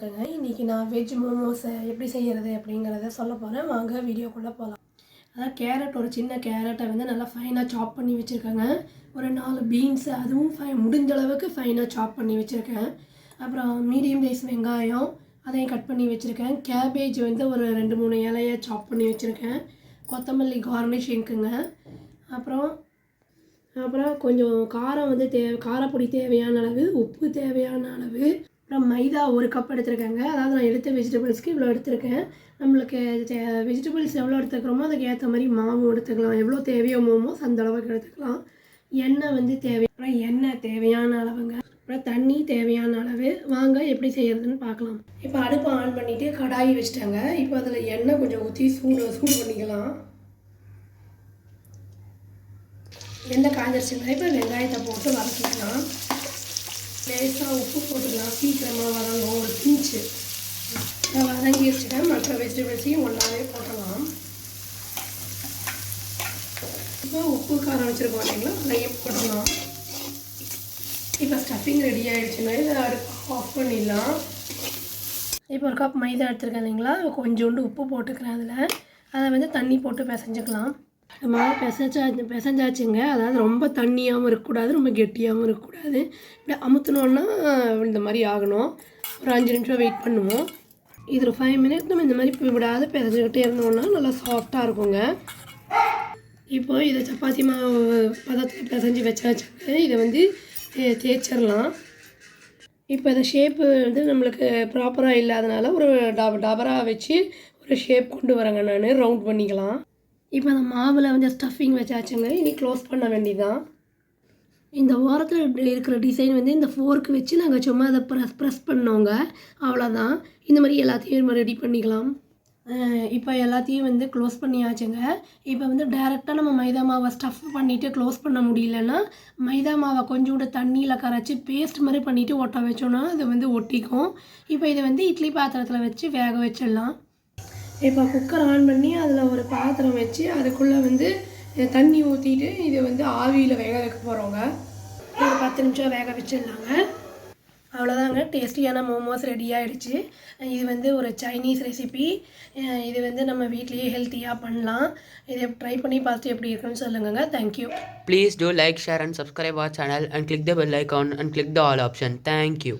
வணக்கங்க. இன்றைக்கி non veg மோமோஸை எப்படி செய்கிறது அப்படிங்கிறத சொல்ல போகிறேன். வாங்க வீடியோக்குள்ளே போகலாம். அதான் கேரட், ஒரு சின்ன கேரட்டை வந்து நல்லா ஃபைனாக சாப் பண்ணி வச்சுருக்கேங்க. ஒரு 4 பீன்ஸு, அதுவும் முடிஞ்ச அளவுக்கு ஃபைனாக சாப் பண்ணி வச்சுருக்கேன். அப்புறம் மீடியம் சைஸ் வெங்காயம், அதையும் கட் பண்ணி வச்சுருக்கேன். கேபேஜ் வந்து ஒரு 2-3 இலையை சாப் பண்ணி வச்சுருக்கேன். கொத்தமல்லி கார்னிஷிங்க்குங்க. அப்புறம் கொஞ்சம் காரம் வந்து காரப்பொடி தேவையான அளவு, உப்பு தேவையான அளவு, அப்புறம் மைதா 1 கப் எடுத்துருக்கேங்க. அதாவது நான் எடுத்த வெஜிடபிள்ஸ்க்கு இவ்வளோ எடுத்துருக்கேன். நம்மளுக்கு வெஜிடபிள்ஸ் எவ்வளோ எடுத்துக்கிறோமோ அதுக்கு ஏற்ற மாதிரி மாவும் எடுத்துக்கலாம். எவ்வளோ தேவையோ மோமோஸ் அந்த அளவுக்கு எடுத்துக்கலாம். எண்ணெய் வந்து அப்புறம் எண்ணெய் தேவையான அளவுங்க. அப்புறம் தண்ணி தேவையான அளவு. வாங்க எப்படி செய்கிறதுன்னு பார்க்கலாம். இப்போ அடுப்பை ஆன் பண்ணிவிட்டு கடாயி வச்சுட்டாங்க. இப்போ அதில் எண்ணெய் கொஞ்சம் ஊற்றி சூடு பண்ணிக்கலாம். எண்ணெய் காய்ஞ்சிருச்சுன்னா இப்போ வெங்காயத்தை போட்டு வதக்கிக்கலாம். லேசாக உப்பு போட்டுக்கலாம். சீக்கிரமாக வதங்கும். ஒரு பிஞ்சு வதங்கி வச்சுட்டேன். மற்ற வெஜிடபிள்ஸையும் ஒன்றாவே போட்டலாம். இப்போ உப்பு காரம் வச்சுருக்கோம் இல்லைங்களா, அதையும் போட்டலாம். இப்போ ஸ்டஃபிங் ரெடி ஆகிடுச்சுன்னா இதை அடுப்பு ஆஃப் பண்ணிடலாம். இப்போ 1 கப் மைதா எடுத்துருக்கேன் இல்லைங்களா, கொஞ்சோண்டு உப்பு போட்டுக்கிறேன். அதை வந்து தண்ணி போட்டு பிசைஞ்சிக்கலாம். மாவு பிசைஞ்சாச்சுங்க. அதாவது ரொம்ப தண்ணியாகவும் இருக்கக்கூடாது, ரொம்ப கெட்டியாகவும் இருக்கக்கூடாது. இப்படி அமுத்தினோன்னா இந்த மாதிரி ஆகணும். ஒரு 5 நிமிஷம் வெயிட் பண்ணுவோம். இது ஒரு 5 மினிட்ஸ் நம்ம இந்த மாதிரி விடாது பிசைஞ்சிக்கிட்டே இருந்தோம்னா நல்லா சாஃப்டாக இருக்குங்க. இப்போ இதை சப்பாத்தி மாவு பதத்தில் பிசைஞ்சு வச்சாச்சுங்க. இதை வந்து தேய்ச்சிடலாம். இப்போ இந்த ஷேப்பு வந்து நம்மளுக்கு ப்ராப்பராக இல்லாதனால ஒரு டபரா வச்சு ஒரு ஷேப் கொண்டு வரேங்க. நான் ரவுண்ட் பண்ணிக்கலாம். இப்போ அந்த மாவில் வந்து ஸ்டஃபிங் வச்சாச்சுங்க. இனி க்ளோஸ் பண்ண வேண்டியதான். இந்த ஓரத்தில் இருக்கிற டிசைன் வந்து இந்த ஃபோர்க்கு வச்சு நாங்கள் சும்மா அதை ப்ரெஸ் பண்ணோங்க, அவ்வளோதான். இந்த மாதிரி எல்லாத்தையும் ரெடி பண்ணிக்கலாம். இப்போ எல்லாத்தையும் வந்து க்ளோஸ் பண்ணியாச்சுங்க. இப்போ வந்து டைரெக்டாக நம்ம மைதா மாவை ஸ்டஃப் பண்ணிவிட்டு க்ளோஸ் பண்ண முடியலன்னா மைதா மாவை கொஞ்சோண்டு தண்ணியில் கரைச்சி பேஸ்ட் மாதிரி பண்ணிவிட்டு ஒட்ட வச்சோன்னா அது வந்து ஒட்டிக்கும். இப்போ இதை வந்து இட்லி பாத்திரத்தில் வச்சு வேக வச்சிடலாம். இப்போ குக்கர் ஆன் பண்ணி அதில் ஒரு பாத்திரம் வச்சு அதுக்குள்ளே வந்து தண்ணி ஊற்றிட்டு இதை வந்து ஆவியில் வேக வைக்க போகிறோங்க. ஒரு 10 நிமிஷம் வேக வச்சிடலாங்க. அவ்வளோதாங்க, டேஸ்டியான மோமோஸ் ரெடி ஆகிடுச்சு. இது வந்து ஒரு சைனீஸ் ரெசிபி. இது வந்து நம்ம வீட்லேயே ஹெல்த்தியாக பண்ணலாம். இதை ட்ரை பண்ணி பார்த்துட்டு எப்படி இருக்குன்னு சொல்லுங்க. Thank you. Please do like, share and subscribe our channel and click the bell icon and click the all option. Thank you.